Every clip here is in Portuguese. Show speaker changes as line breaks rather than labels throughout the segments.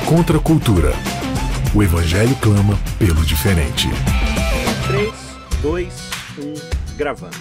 Contra a cultura. O Evangelho clama pelo diferente.
3, 2, 1, gravando.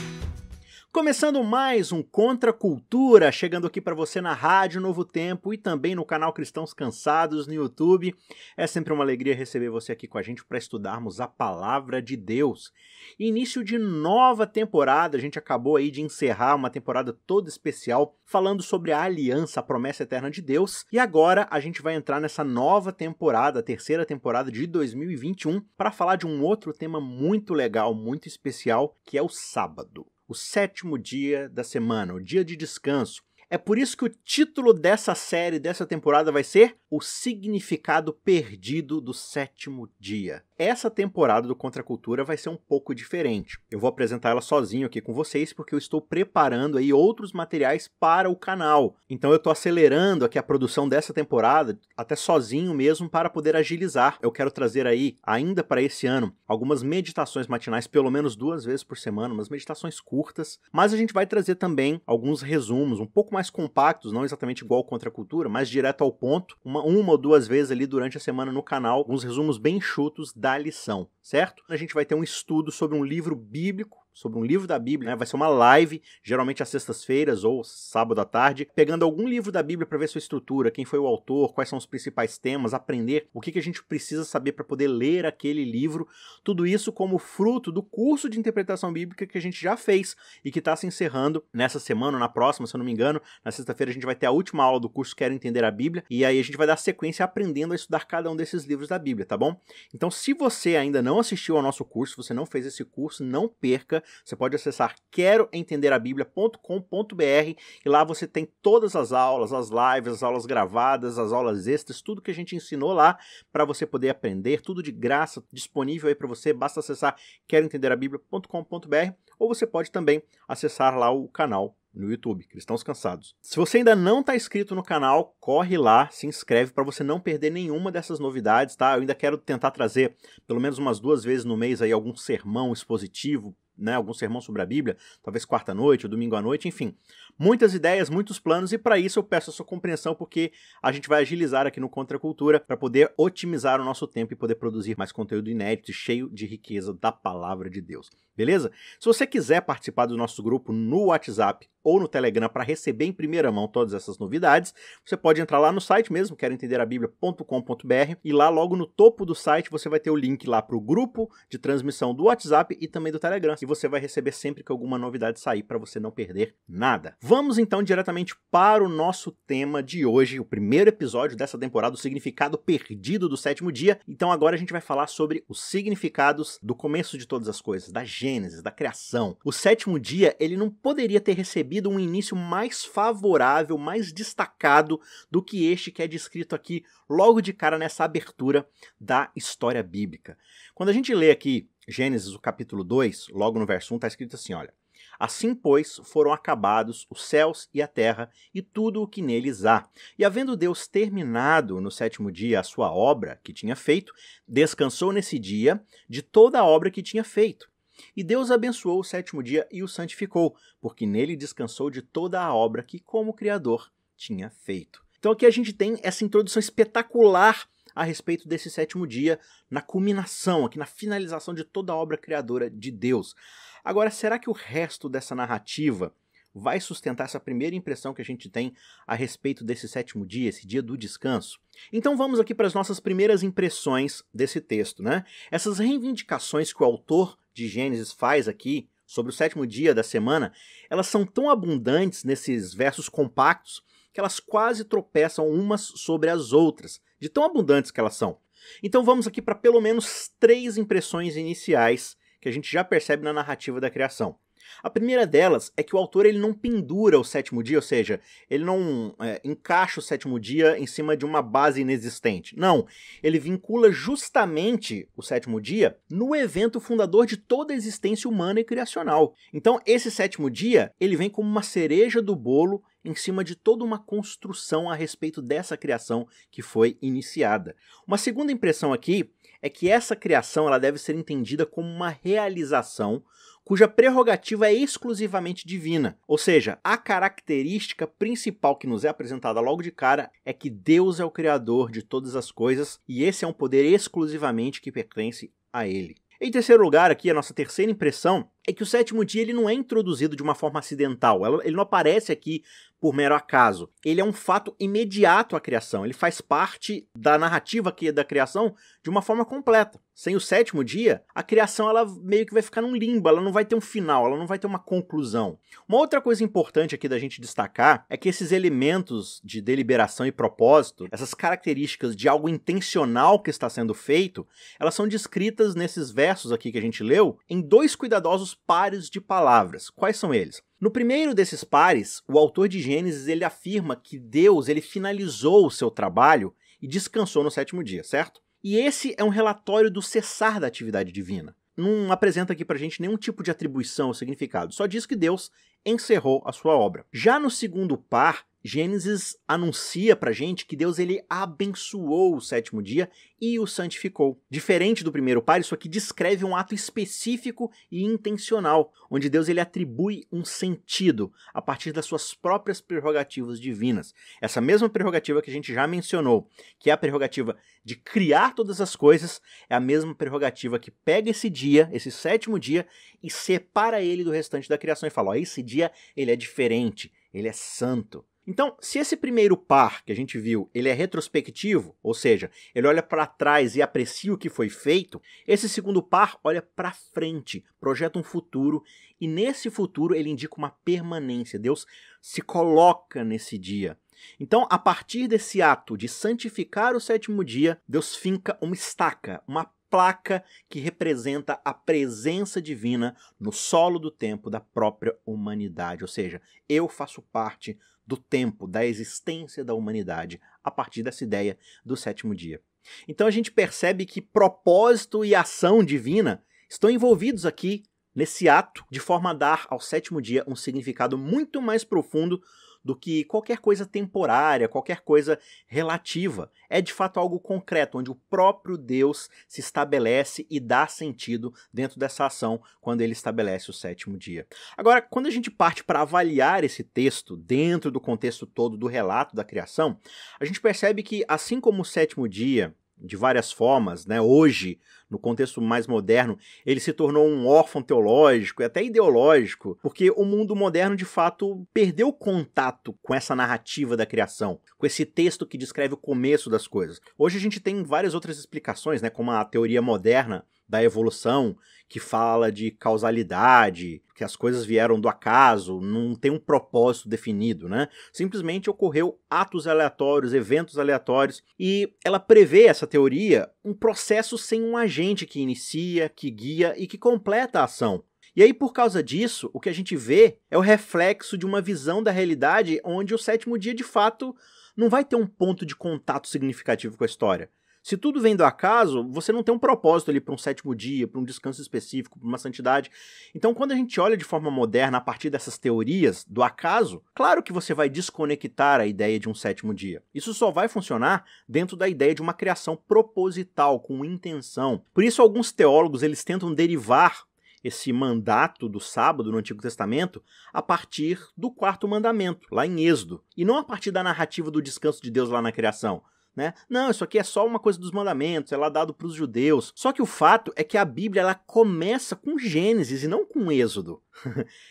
Começando mais um Contra a Cultura, chegando aqui para você na Rádio Novo Tempo e também no canal Cristãos Cansados no YouTube. É sempre uma alegria receber você aqui com a gente para estudarmos a Palavra de Deus. Início de nova temporada, a gente acabou aí de encerrar uma temporada toda especial falando sobre a aliança, a promessa eterna de Deus. E agora a gente vai entrar nessa nova temporada, a terceira temporada de 2021, para falar de um outro tema muito legal, muito especial, que é o sábado. O sétimo dia da semana, o dia de descanso. É por isso que o título dessa série, dessa temporada, vai ser O Significado Perdido do Sétimo Dia. Essa temporada do Contra a Cultura vai ser um pouco diferente. Eu vou apresentar ela sozinho aqui com vocês, porque eu estou preparando aí outros materiais para o canal. Então eu estou acelerando aqui a produção dessa temporada, até sozinho mesmo, para poder agilizar. Eu quero trazer aí, ainda para esse ano, algumas meditações matinais, pelo menos 2 vezes por semana, umas meditações curtas. Mas a gente vai trazer também alguns resumos, um pouco mais compactos, não exatamente igual Contra a Cultura, mas direto ao ponto, uma ou 2 vezes ali durante a semana no canal, alguns resumos bem enxutos da lição, certo? A gente vai ter um estudo sobre um livro bíblico, sobre um livro da Bíblia, né? Vai ser uma live, geralmente às sextas-feiras ou sábado à tarde, pegando algum livro da Bíblia para ver sua estrutura, quem foi o autor, quais são os principais temas, aprender o que a gente precisa saber para poder ler aquele livro, tudo isso como fruto do curso de interpretação bíblica que a gente já fez e que está se encerrando nessa semana ou na próxima, se eu não me engano. Na sexta-feira a gente vai ter a última aula do curso Quero Entender a Bíblia, e aí a gente vai dar sequência aprendendo a estudar cada um desses livros da Bíblia, tá bom? Então, se você ainda não assistiu ao nosso curso, se você não fez esse curso, não perca. Você pode acessar queroentenderabiblia.com.br e lá você tem todas as aulas, as lives, as aulas gravadas, as aulas extras, tudo que a gente ensinou lá para você poder aprender, tudo de graça, disponível aí para você. Basta acessar queroentenderabiblia.com.br ou você pode também acessar lá o canal no YouTube, Cristãos Cansados. Se você ainda não está inscrito no canal, corre lá, se inscreve para você não perder nenhuma dessas novidades, tá? Eu ainda quero tentar trazer pelo menos umas 2 vezes no mês aí algum sermão expositivo, né, algum sermão sobre a Bíblia, talvez quarta-noite ou domingo à noite, enfim. Muitas ideias, muitos planos, e para isso eu peço a sua compreensão, porque a gente vai agilizar aqui no Contra a Cultura para poder otimizar o nosso tempo e poder produzir mais conteúdo inédito e cheio de riqueza da Palavra de Deus. Beleza? Se você quiser participar do nosso grupo no WhatsApp ou no Telegram para receber em primeira mão todas essas novidades, você pode entrar lá no site mesmo, queroentenderabiblia.com.br, e lá logo no topo do site você vai ter o link lá para o grupo de transmissão do WhatsApp e também do Telegram, e você vai receber sempre que alguma novidade sair para você não perder nada. Vamos então diretamente para o nosso tema de hoje, o primeiro episódio dessa temporada, o significado perdido do sétimo dia. Então agora a gente vai falar sobre os significados do começo de todas as coisas, da Gênesis, da criação. O sétimo dia, ele não poderia ter recebido um início mais favorável, mais destacado do que este que é descrito aqui logo de cara nessa abertura da história bíblica. Quando a gente lê aqui Gênesis, o capítulo 2, logo no verso 1, está escrito assim, olha: Assim, pois, foram acabados os céus e a terra e tudo o que neles há. E havendo Deus terminado no sétimo dia a sua obra que tinha feito, descansou nesse dia de toda a obra que tinha feito. E Deus abençoou o sétimo dia e o santificou, porque nele descansou de toda a obra que, como Criador, tinha feito. Então aqui a gente tem essa introdução espetacular a respeito desse sétimo dia, na culminação, aqui na finalização de toda a obra criadora de Deus. Agora, será que o resto dessa narrativa vai sustentar essa primeira impressão que a gente tem a respeito desse sétimo dia, esse dia do descanso? Então vamos aqui para as nossas primeiras impressões desse texto, né? Essas reivindicações que o autor de Gênesis faz aqui sobre o sétimo dia da semana, elas são tão abundantes nesses versos compactos que elas quase tropeçam umas sobre as outras, de tão abundantes que elas são. Então vamos aqui para pelo menos 3 impressões iniciais que a gente já percebe na narrativa da criação. A primeira delas é que o autor ele não pendura o sétimo dia, ou seja, ele não encaixa o sétimo dia em cima de uma base inexistente. Não, ele vincula justamente o sétimo dia no evento fundador de toda a existência humana e criacional. Então esse sétimo dia ele vem como uma cereja do bolo em cima de toda uma construção a respeito dessa criação que foi iniciada. Uma segunda impressão aqui é que essa criação ela deve ser entendida como uma realização cuja prerrogativa é exclusivamente divina. Ou seja, a característica principal que nos é apresentada logo de cara é que Deus é o criador de todas as coisas e esse é um poder exclusivamente que pertence a Ele. Em terceiro lugar, aqui a nossa terceira impressão é que o sétimo dia ele não é introduzido de uma forma acidental, ele não aparece aqui por mero acaso. Ele é um fato imediato à criação, ele faz parte da narrativa aqui da criação de uma forma completa. Sem o sétimo dia, a criação ela meio que vai ficar num limbo, ela não vai ter um final, ela não vai ter uma conclusão. Uma outra coisa importante aqui da gente destacar é que esses elementos de deliberação e propósito, essas características de algo intencional que está sendo feito, elas são descritas nesses versos aqui que a gente leu em dois cuidadosos pares de palavras. Quais são eles? No primeiro desses pares, o autor de Gênesis ele afirma que Deus ele finalizou o seu trabalho e descansou no sétimo dia, certo? E esse é um relatório do cessar da atividade divina. Não apresenta aqui pra gente nenhum tipo de atribuição ou significado, só diz que Deus encerrou a sua obra. Já no segundo par, Gênesis anuncia pra gente que Deus ele abençoou o sétimo dia e o santificou. Diferente do primeiro par, isso aqui descreve um ato específico e intencional, onde Deus ele atribui um sentido a partir das suas próprias prerrogativas divinas. Essa mesma prerrogativa que a gente já mencionou, que é a prerrogativa de criar todas as coisas, é a mesma prerrogativa que pega esse dia, esse sétimo dia, e separa ele do restante da criação e fala, ó, esse dia ele é diferente, ele é santo. Então, se esse primeiro par que a gente viu, ele é retrospectivo, ou seja, ele olha para trás e aprecia o que foi feito, esse segundo par olha para frente, projeta um futuro, e nesse futuro ele indica uma permanência. Deus se coloca nesse dia. Então, a partir desse ato de santificar o sétimo dia, Deus finca uma estaca, uma placa que representa a presença divina no solo do tempo da própria humanidade. Ou seja, eu faço parte do tempo, da existência da humanidade, a partir dessa ideia do sétimo dia. Então a gente percebe que propósito e ação divina estão envolvidos aqui nesse ato, de forma a dar ao sétimo dia um significado muito mais profundo do que qualquer coisa temporária, qualquer coisa relativa. É de fato algo concreto, onde o próprio Deus se estabelece e dá sentido dentro dessa ação quando ele estabelece o sétimo dia. Agora, quando a gente parte para avaliar esse texto dentro do contexto todo do relato da criação, a gente percebe que, assim como o sétimo dia, de várias formas, né, hoje, no contexto mais moderno, ele se tornou um órfão teológico e até ideológico, porque o mundo moderno, de fato, perdeu contato com essa narrativa da criação, com esse texto que descreve o começo das coisas. Hoje a gente tem várias outras explicações, né, como a teoria moderna da evolução, que fala de causalidade, que as coisas vieram do acaso, não tem um propósito definido, né? Simplesmente ocorreu atos aleatórios, eventos aleatórios, e ela prevê, essa teoria, um processo sem um agente que inicia, que guia e que completa a ação. E aí, por causa disso, o que a gente vê é o reflexo de uma visão da realidade onde o sétimo dia, de fato, não vai ter um ponto de contato significativo com a história. Se tudo vem do acaso, você não tem um propósito ali para um sétimo dia, para um descanso específico, para uma santidade. Então, quando a gente olha de forma moderna a partir dessas teorias do acaso, claro que você vai desconectar a ideia de um sétimo dia. Isso só vai funcionar dentro da ideia de uma criação proposital, com intenção. Por isso, alguns teólogos eles tentam derivar esse mandato do sábado no Antigo Testamento a partir do quarto mandamento, lá em Êxodo, e não a partir da narrativa do descanso de Deus lá na criação. Né? Não, isso aqui é só uma coisa dos mandamentos, é lá dado para os judeus. Só que o fato é que a Bíblia ela começa com Gênesis e não com Êxodo.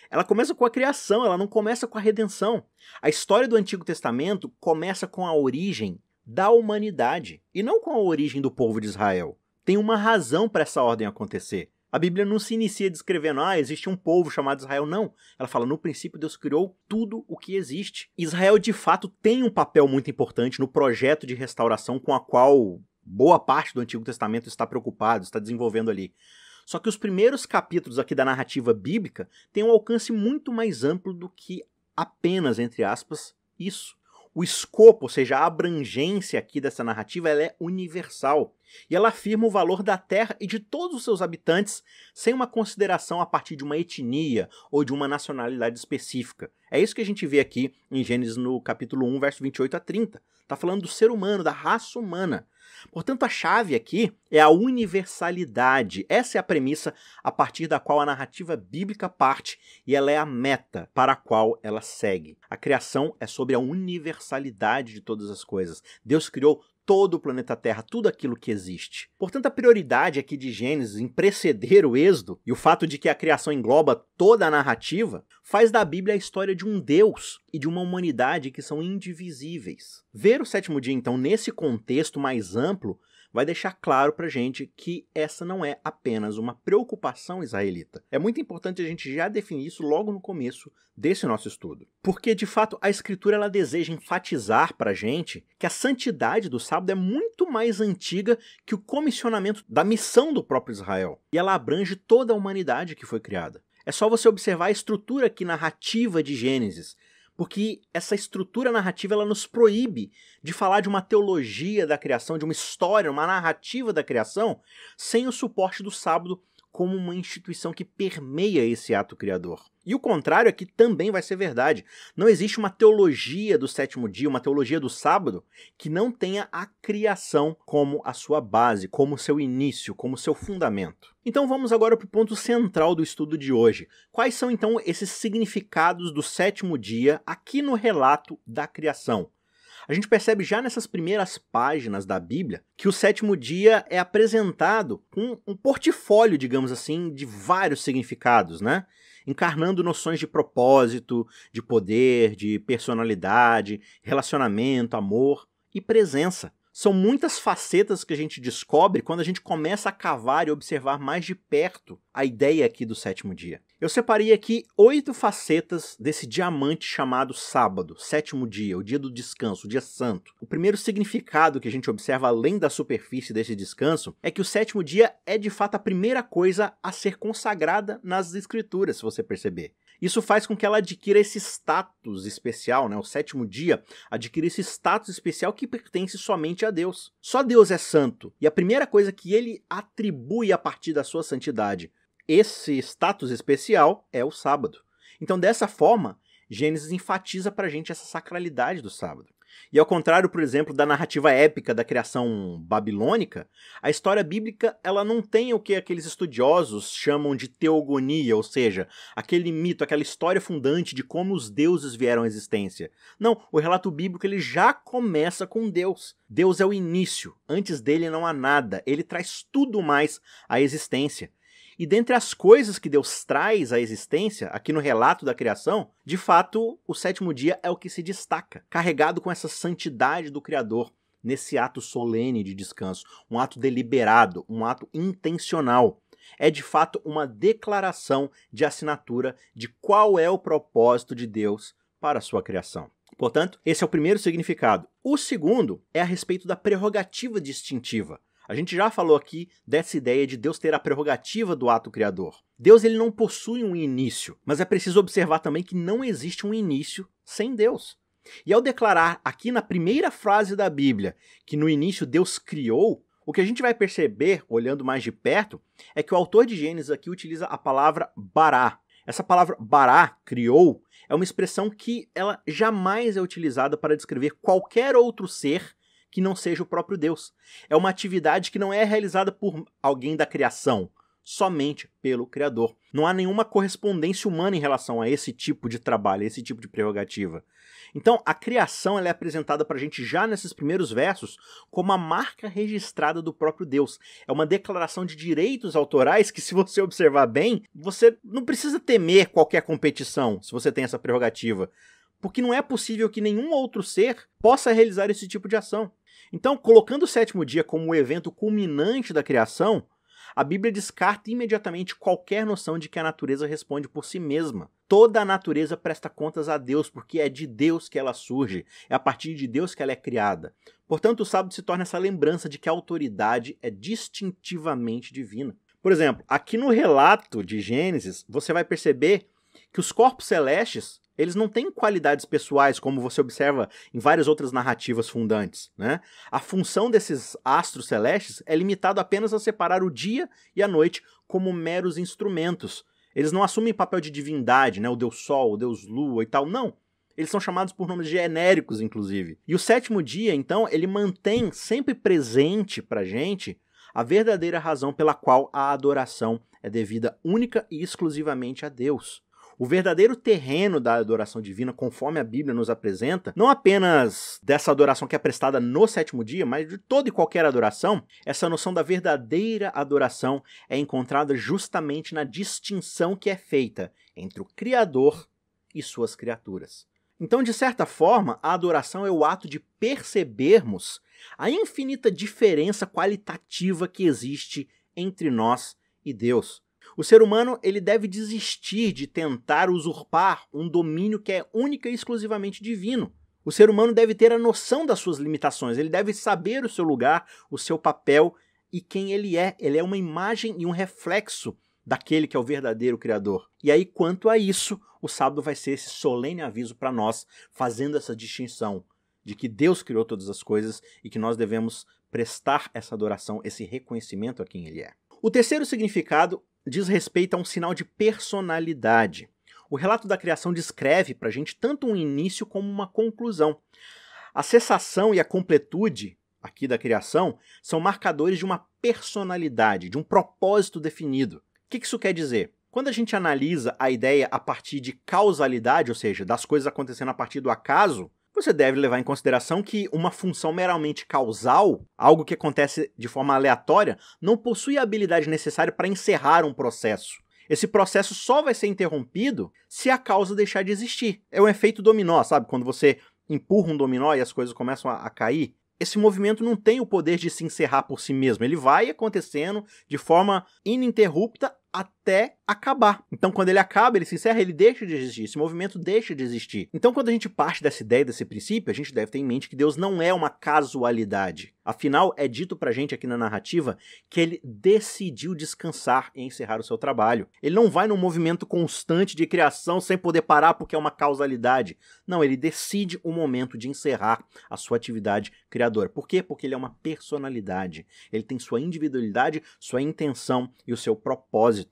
Ela começa com a criação, ela não começa com a redenção. A história do Antigo Testamento começa com a origem da humanidade e não com a origem do povo de Israel. Tem uma razão para essa ordem acontecer. A Bíblia não se inicia descrevendo, existe um povo chamado Israel, não. Ela fala, no princípio Deus criou tudo o que existe. Israel, de fato, tem um papel muito importante no projeto de restauração com a qual boa parte do Antigo Testamento está preocupado, está desenvolvendo ali. Só que os primeiros capítulos aqui da narrativa bíblica têm um alcance muito mais amplo do que apenas, entre aspas, isso. O escopo, ou seja, a abrangência aqui dessa narrativa, ela é universal. E ela afirma o valor da Terra e de todos os seus habitantes, sem uma consideração a partir de uma etnia ou de uma nacionalidade específica. É isso que a gente vê aqui em Gênesis no capítulo 1, verso 28 a 30. Está falando do ser humano, da raça humana. Portanto, a chave aqui é a universalidade. Essa é a premissa a partir da qual a narrativa bíblica parte e ela é a meta para a qual ela segue. A criação é sobre a universalidade de todas as coisas. Deus criou todo o planeta Terra, tudo aquilo que existe. Portanto, a prioridade aqui de Gênesis em preceder o Êxodo e o fato de que a criação engloba toda a narrativa faz da Bíblia a história de um Deus e de uma humanidade que são indivisíveis. Ver o sétimo dia, então, nesse contexto mais amplo, vai deixar claro pra gente que essa não é apenas uma preocupação israelita. É muito importante a gente já definir isso logo no começo desse nosso estudo. Porque, de fato, a Escritura ela deseja enfatizar pra gente que a santidade do sábado é muito mais antiga que o comissionamento da missão do próprio Israel. E ela abrange toda a humanidade que foi criada. É só você observar a estrutura aqui narrativa de Gênesis, porque essa estrutura narrativa ela nos proíbe de falar de uma teologia da criação, de uma história, uma narrativa da criação, sem o suporte do sábado como uma instituição que permeia esse ato criador. E o contrário aqui também vai ser verdade. Não existe uma teologia do sétimo dia, uma teologia do sábado, que não tenha a criação como a sua base, como seu início, como seu fundamento. Então vamos agora para o ponto central do estudo de hoje. Quais são então esses significados do sétimo dia aqui no relato da criação? A gente percebe já nessas primeiras páginas da Bíblia que o sétimo dia é apresentado com um portfólio, digamos assim, de vários significados, né? Encarnando noções de propósito, de poder, de personalidade, relacionamento, amor e presença. São muitas facetas que a gente descobre quando a gente começa a cavar e observar mais de perto a ideia aqui do sétimo dia. Eu separei aqui 8 facetas desse diamante chamado sábado, sétimo dia, o dia do descanso, o dia santo. O primeiro significado que a gente observa além da superfície desse descanso é que o sétimo dia é de fato a primeira coisa a ser consagrada nas escrituras, se você perceber. Isso faz com que ela adquira esse status especial, né? O sétimo dia adquire esse status especial que pertence somente a Deus. Só Deus é santo, e a primeira coisa que ele atribui a partir da sua santidade, esse status especial, é o sábado. Então, dessa forma, Gênesis enfatiza pra gente essa sacralidade do sábado. E ao contrário, por exemplo, da narrativa épica da criação babilônica, a história bíblica ela não tem o que aqueles estudiosos chamam de teogonia, ou seja, aquele mito, aquela história fundante de como os deuses vieram à existência. Não, o relato bíblico ele já começa com Deus. Deus é o início, antes dele não há nada, ele traz tudo mais à existência. E dentre as coisas que Deus traz à existência, aqui no relato da criação, de fato, o sétimo dia é o que se destaca, carregado com essa santidade do Criador, nesse ato solene de descanso, um ato deliberado, um ato intencional. É de fato uma declaração de assinatura de qual é o propósito de Deus para a sua criação. Portanto, esse é o primeiro significado. O segundo é a respeito da prerrogativa distintiva. A gente já falou aqui dessa ideia de Deus ter a prerrogativa do ato criador. Deus ele não possui um início, mas é preciso observar também que não existe um início sem Deus. E ao declarar aqui na primeira frase da Bíblia que no início Deus criou, o que a gente vai perceber, olhando mais de perto, é que o autor de Gênesis aqui utiliza a palavra bará. Essa palavra bará, criou, é uma expressão que ela jamais é utilizada para descrever qualquer outro ser que não seja o próprio Deus. É uma atividade que não é realizada por alguém da criação, somente pelo Criador. Não há nenhuma correspondência humana em relação a esse tipo de trabalho, a esse tipo de prerrogativa. Então, a criação ela é apresentada para a gente já nesses primeiros versos como a marca registrada do próprio Deus. É uma declaração de direitos autorais que, se você observar bem, você não precisa temer qualquer competição se você tem essa prerrogativa. Porque não é possível que nenhum outro ser possa realizar esse tipo de ação. Então, colocando o sétimo dia como o evento culminante da criação, a Bíblia descarta imediatamente qualquer noção de que a natureza responde por si mesma. Toda a natureza presta contas a Deus, porque é de Deus que ela surge, é a partir de Deus que ela é criada. Portanto, o sábado se torna essa lembrança de que a autoridade é distintivamente divina. Por exemplo, aqui no relato de Gênesis, você vai perceber que os corpos celestes Eles não têm qualidades pessoais, como você observa em várias outras narrativas fundantes, né? A função desses astros celestes é limitada apenas a separar o dia e a noite como meros instrumentos. Eles não assumem papel de divindade, né? O Deus Sol, o Deus Lua e tal, não. Eles são chamados por nomes genéricos, inclusive. E o sétimo dia, então, ele mantém sempre presente pra gente a verdadeira razão pela qual a adoração é devida única e exclusivamente a Deus. O verdadeiro terreno da adoração divina, conforme a Bíblia nos apresenta, não apenas dessa adoração que é prestada no sétimo dia, mas de toda e qualquer adoração, essa noção da verdadeira adoração é encontrada justamente na distinção que é feita entre o Criador e suas criaturas. Então, de certa forma, a adoração é o ato de percebermos a infinita diferença qualitativa que existe entre nós e Deus. O ser humano ele deve desistir de tentar usurpar um domínio que é única e exclusivamente divino. O ser humano deve ter a noção das suas limitações, ele deve saber o seu lugar, o seu papel e quem ele é. Ele é uma imagem e um reflexo daquele que é o verdadeiro Criador. E aí, quanto a isso, o sábado vai ser esse solene aviso para nós, fazendo essa distinção de que Deus criou todas as coisas e que nós devemos prestar essa adoração, esse reconhecimento a quem Ele é. O terceiro significado diz respeito a um sinal de personalidade. O relato da criação descreve para a gente tanto um início como uma conclusão. A cessação e a completude aqui da criação são marcadores de uma personalidade, de um propósito definido. O que isso quer dizer? Quando a gente analisa a ideia a partir de causalidade, ou seja, das coisas acontecendo a partir do acaso, você deve levar em consideração que uma função meramente causal, algo que acontece de forma aleatória, não possui a habilidade necessária para encerrar um processo. Esse processo só vai ser interrompido se a causa deixar de existir. É um efeito dominó, sabe? Quando você empurra um dominó e as coisas começam a cair. Esse movimento não tem o poder de se encerrar por si mesmo. Ele vai acontecendo de forma ininterrupta até acabar. Então, quando ele acaba, ele se encerra, ele deixa de existir. Esse movimento deixa de existir. Então, quando a gente parte dessa ideia, desse princípio, a gente deve ter em mente que Deus não é uma casualidade. Afinal, é dito pra gente aqui na narrativa que ele decidiu descansar e encerrar o seu trabalho. Ele não vai num movimento constante de criação sem poder parar porque é uma causalidade. Não, ele decide o momento de encerrar a sua atividade criadora. Por quê? Porque ele é uma personalidade. Ele tem sua individualidade, sua intenção e o seu propósito.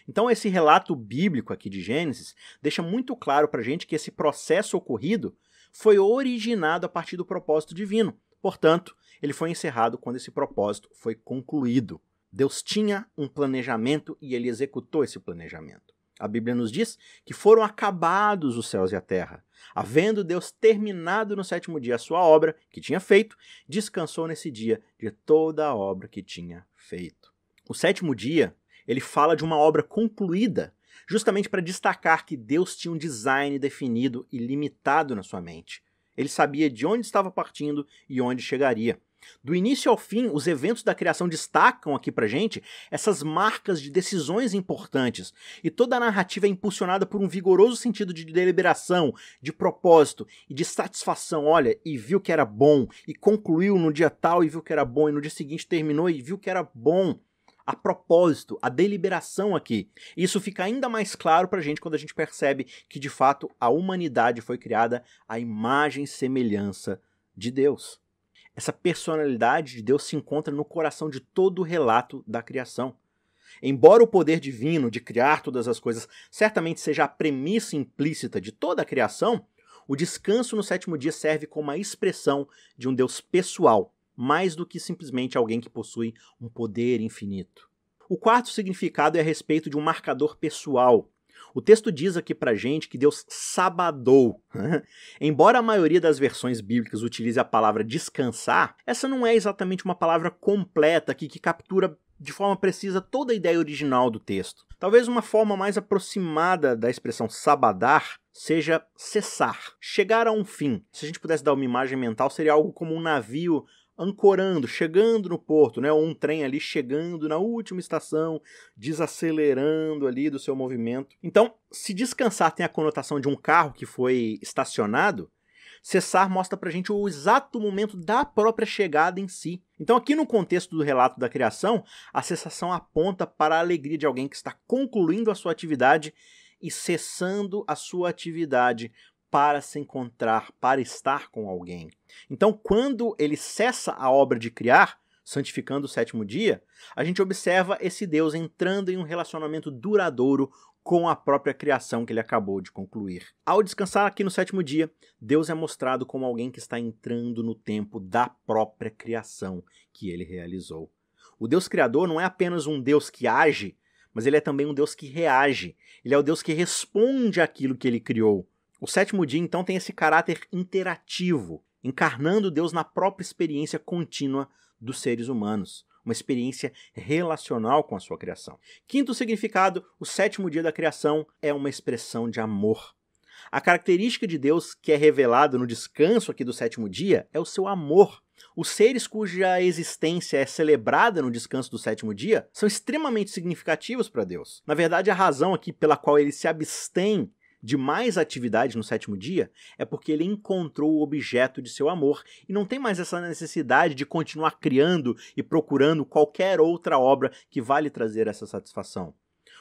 Então esse relato bíblico aqui de Gênesis deixa muito claro pra gente que esse processo ocorrido foi originado a partir do propósito divino. Portanto, ele foi encerrado quando esse propósito foi concluído. Deus tinha um planejamento e ele executou esse planejamento. A Bíblia nos diz que foram acabados os céus e a terra. Havendo Deus terminado no sétimo dia a sua obra que tinha feito, descansou nesse dia de toda a obra que tinha feito. O sétimo dia, ele fala de uma obra concluída, justamente para destacar que Deus tinha um design definido e limitado na sua mente. Ele sabia de onde estava partindo e onde chegaria. Do início ao fim, os eventos da criação destacam aqui pra gente essas marcas de decisões importantes. E toda a narrativa é impulsionada por um vigoroso sentido de deliberação, de propósito e de satisfação. Olha, e viu que era bom, e concluiu no dia tal e viu que era bom, e no dia seguinte terminou e viu que era bom. A propósito, a deliberação aqui. Isso fica ainda mais claro pra gente quando a gente percebe que, de fato, a humanidade foi criada à imagem e semelhança de Deus. Essa personalidade de Deus se encontra no coração de todo o relato da criação. Embora o poder divino de criar todas as coisas certamente seja a premissa implícita de toda a criação, o descanso no sétimo dia serve como a expressão de um Deus pessoal, mais do que simplesmente alguém que possui um poder infinito. O quarto significado é a respeito de um marcador pessoal. O texto diz aqui pra gente que Deus sabadou. Embora a maioria das versões bíblicas utilize a palavra descansar, essa não é exatamente uma palavra completa aqui que captura de forma precisa toda a ideia original do texto. Talvez uma forma mais aproximada da expressão sabadar seja cessar, chegar a um fim. Se a gente pudesse dar uma imagem mental, seria algo como um navio ancorando, chegando no porto, né? Ou um trem ali chegando na última estação, desacelerando ali do seu movimento. Então, se descansar tem a conotação de um carro que foi estacionado, cessar mostra pra gente o exato momento da própria chegada em si. Então, aqui no contexto do relato da criação, a cessação aponta para a alegria de alguém que está concluindo a sua atividade e cessando a sua atividade para se encontrar, para estar com alguém. Então, quando ele cessa a obra de criar, santificando o sétimo dia, a gente observa esse Deus entrando em um relacionamento duradouro com a própria criação que ele acabou de concluir. Ao descansar aqui no sétimo dia, Deus é mostrado como alguém que está entrando no tempo da própria criação que ele realizou. O Deus criador não é apenas um Deus que age, mas ele é também um Deus que reage. Ele é o Deus que responde àquilo que ele criou. O sétimo dia, então, tem esse caráter interativo, encarnando Deus na própria experiência contínua dos seres humanos, uma experiência relacional com a sua criação. Quinto significado, o sétimo dia da criação é uma expressão de amor. A característica de Deus que é revelada no descanso aqui do sétimo dia é o seu amor. Os seres cuja existência é celebrada no descanso do sétimo dia são extremamente significativos para Deus. Na verdade, a razão aqui pela qual ele se abstém de mais atividade no sétimo dia é porque ele encontrou o objeto de seu amor e não tem mais essa necessidade de continuar criando e procurando qualquer outra obra que vá lhe trazer essa satisfação.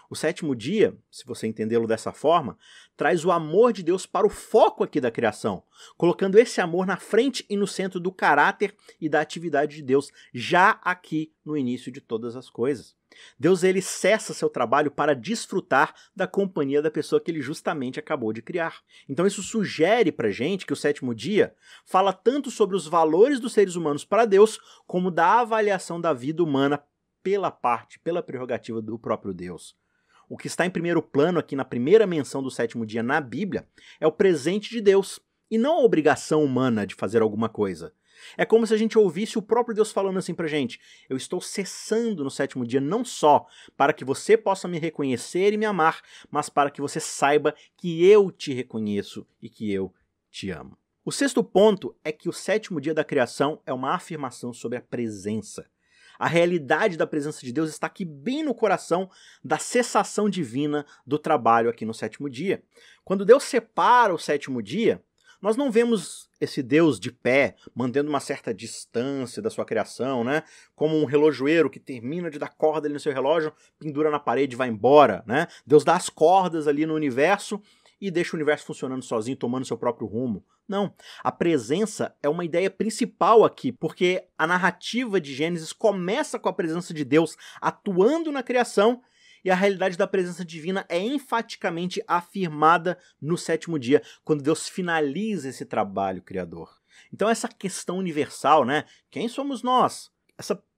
O sétimo dia, se você entendê-lo dessa forma, traz o amor de Deus para o foco aqui da criação, colocando esse amor na frente e no centro do caráter e da atividade de Deus, já aqui no início de todas as coisas. Deus ele cessa seu trabalho para desfrutar da companhia da pessoa que ele justamente acabou de criar. Então isso sugere para a gente que o sétimo dia fala tanto sobre os valores dos seres humanos para Deus, como da avaliação da vida humana pela prerrogativa do próprio Deus. O que está em primeiro plano aqui na primeira menção do sétimo dia na Bíblia é o presente de Deus, e não a obrigação humana de fazer alguma coisa. É como se a gente ouvisse o próprio Deus falando assim pra gente: eu estou cessando no sétimo dia não só para que você possa me reconhecer e me amar, mas para que você saiba que eu te reconheço e que eu te amo. O sexto ponto é que o sétimo dia da criação é uma afirmação sobre a presença. A realidade da presença de Deus está aqui bem no coração da cessação divina do trabalho aqui no sétimo dia. Quando Deus separa o sétimo dia, nós não vemos esse Deus de pé, mantendo uma certa distância da sua criação, né? Como um relojoeiro que termina de dar corda ali no seu relógio, pendura na parede e vai embora, né? Deus dá as cordas ali no universo e deixa o universo funcionando sozinho, tomando seu próprio rumo. Não, a presença é uma ideia principal aqui, porque a narrativa de Gênesis começa com a presença de Deus atuando na criação, e a realidade da presença divina é enfaticamente afirmada no sétimo dia, quando Deus finaliza esse trabalho criador. Então essa questão universal, né? Quem somos nós?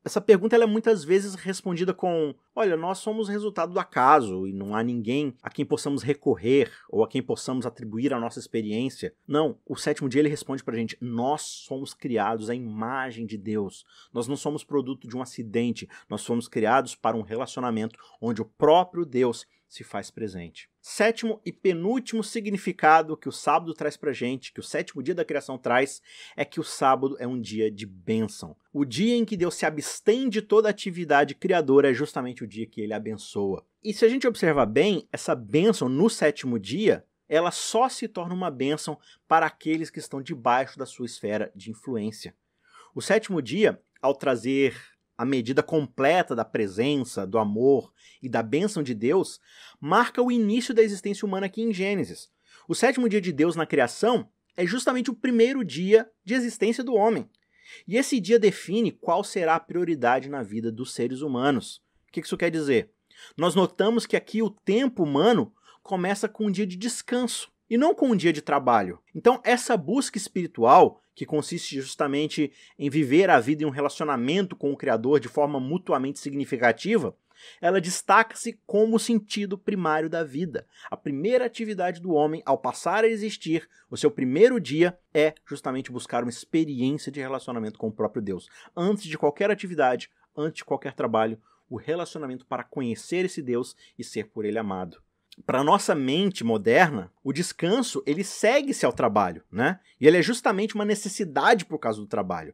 Essa pergunta ela é muitas vezes respondida com: olha, nós somos resultado do acaso e não há ninguém a quem possamos recorrer ou a quem possamos atribuir a nossa experiência. Não, o sétimo dia ele responde pra gente: nós somos criados à imagem de Deus. Nós não somos produto de um acidente, nós somos criados para um relacionamento onde o próprio Deus se faz presente. Sétimo e penúltimo significado que o sábado traz pra gente, que o sétimo dia da criação traz, é que o sábado é um dia de bênção. O dia em que Deus se abstém de toda atividade criadora é justamente o dia que ele abençoa. E se a gente observar bem, essa bênção no sétimo dia, ela só se torna uma bênção para aqueles que estão debaixo da sua esfera de influência. O sétimo dia, ao trazer a medida completa da presença, do amor e da bênção de Deus, marca o início da existência humana aqui em Gênesis. O sétimo dia de Deus na criação é justamente o primeiro dia de existência do homem. E esse dia define qual será a prioridade na vida dos seres humanos. O que isso quer dizer? Nós notamos que aqui o tempo humano começa com um dia de descanso e não com um dia de trabalho. Então essa busca espiritual, que consiste justamente em viver a vida em um relacionamento com o Criador de forma mutuamente significativa, ela destaca-se como o sentido primário da vida. A primeira atividade do homem, ao passar a existir, o seu primeiro dia, é justamente buscar uma experiência de relacionamento com o próprio Deus. Antes de qualquer atividade, antes de qualquer trabalho, o relacionamento para conhecer esse Deus e ser por ele amado. Para a nossa mente moderna, o descanso ele segue-se ao trabalho, né? E ele é justamente uma necessidade por causa do trabalho.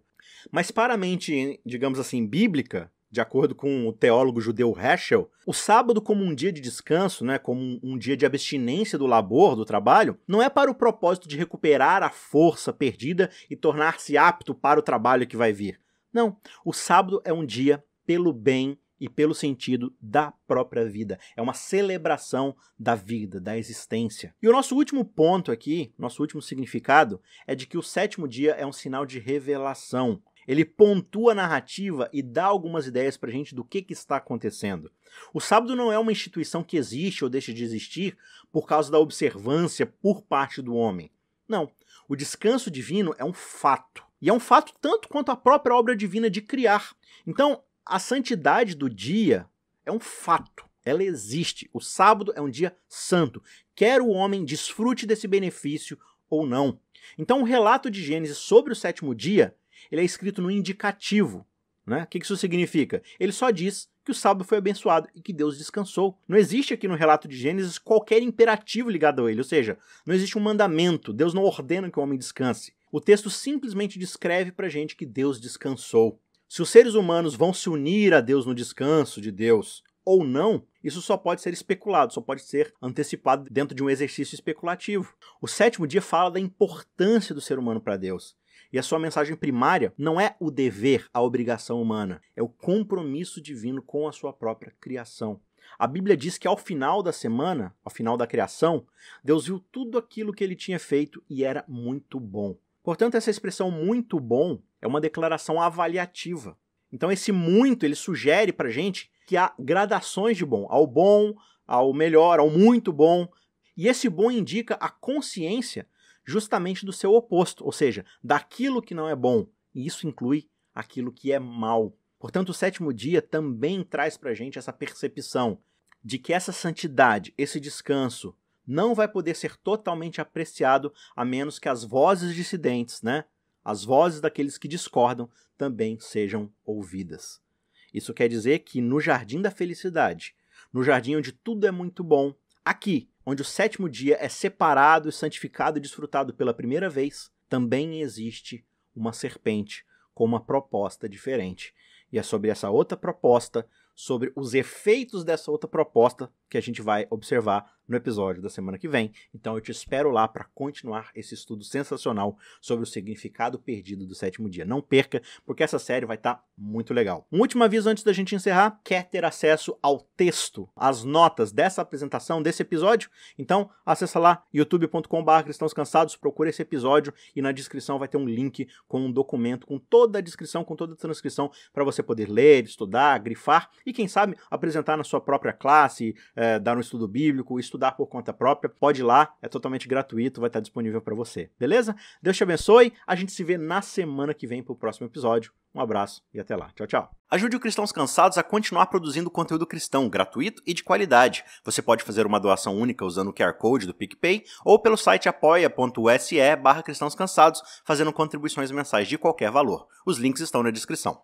Mas para a mente, digamos assim, bíblica, de acordo com o teólogo judeu Heschel, o sábado como um dia de descanso, né, como um dia de abstinência do labor, do trabalho, não é para o propósito de recuperar a força perdida e tornar-se apto para o trabalho que vai vir. Não, o sábado é um dia pelo bem e pelo sentido da própria vida. É uma celebração da vida, da existência. E o nosso último ponto aqui, nosso último significado, é de que o sétimo dia é um sinal de revelação. Ele pontua a narrativa e dá algumas ideias pra gente do que está acontecendo. O sábado não é uma instituição que existe ou deixa de existir por causa da observância por parte do homem. Não. O descanso divino é um fato. E é um fato tanto quanto a própria obra divina de criar. Então, a santidade do dia é um fato. Ela existe. O sábado é um dia santo. Quer o homem desfrute desse benefício ou não. Então, o relato de Gênesis sobre o sétimo dia, ele é escrito no indicativo. Né? O que isso significa? Ele só diz que o sábado foi abençoado e que Deus descansou. Não existe aqui no relato de Gênesis qualquer imperativo ligado a ele, ou seja, não existe um mandamento, Deus não ordena que o homem descanse. O texto simplesmente descreve pra gente que Deus descansou. Se os seres humanos vão se unir a Deus no descanso de Deus ou não, isso só pode ser especulado, só pode ser antecipado dentro de um exercício especulativo. O sétimo dia fala da importância do ser humano para Deus. E a sua mensagem primária não é o dever, a obrigação humana, é o compromisso divino com a sua própria criação. A Bíblia diz que ao final da semana, ao final da criação, Deus viu tudo aquilo que ele tinha feito e era muito bom. Portanto, essa expressão muito bom é uma declaração avaliativa. Então esse muito, ele sugere pra gente que há gradações de bom, ao melhor, ao muito bom. E esse bom indica a consciência justamente do seu oposto, ou seja, daquilo que não é bom. E isso inclui aquilo que é mal. Portanto, o sétimo dia também traz pra gente essa percepção de que essa santidade, esse descanso, não vai poder ser totalmente apreciado a menos que as vozes dissidentes, né? As vozes daqueles que discordam também sejam ouvidas. Isso quer dizer que no jardim da felicidade, no jardim onde tudo é muito bom, aqui, onde o sétimo dia é separado, santificado e desfrutado pela primeira vez, também existe uma serpente com uma proposta diferente. E é sobre essa outra proposta, sobre os efeitos dessa outra proposta, que a gente vai observar no episódio da semana que vem. Então eu te espero lá para continuar esse estudo sensacional sobre o significado perdido do sétimo dia. Não perca, porque essa série vai estar muito legal. Um último aviso antes da gente encerrar: quer ter acesso ao texto, às notas dessa apresentação, desse episódio? Então acessa lá youtube.com/cristãos cansados, procura esse episódio e na descrição vai ter um link com um documento, com toda a descrição, com toda a transcrição para você poder ler, estudar, grifar e quem sabe apresentar na sua própria classe, dar um estudo bíblico, estudar por conta própria. Pode ir lá, é totalmente gratuito, vai estar disponível para você, beleza? Deus te abençoe, a gente se vê na semana que vem para o próximo episódio. Um abraço e até lá. Tchau, tchau. Ajude o Cristãos Cansados a continuar produzindo conteúdo cristão gratuito e de qualidade. Você pode fazer uma doação única usando o QR Code do PicPay ou pelo site apoia.se/cristãos cansados, fazendo contribuições mensais de qualquer valor. Os links estão na descrição.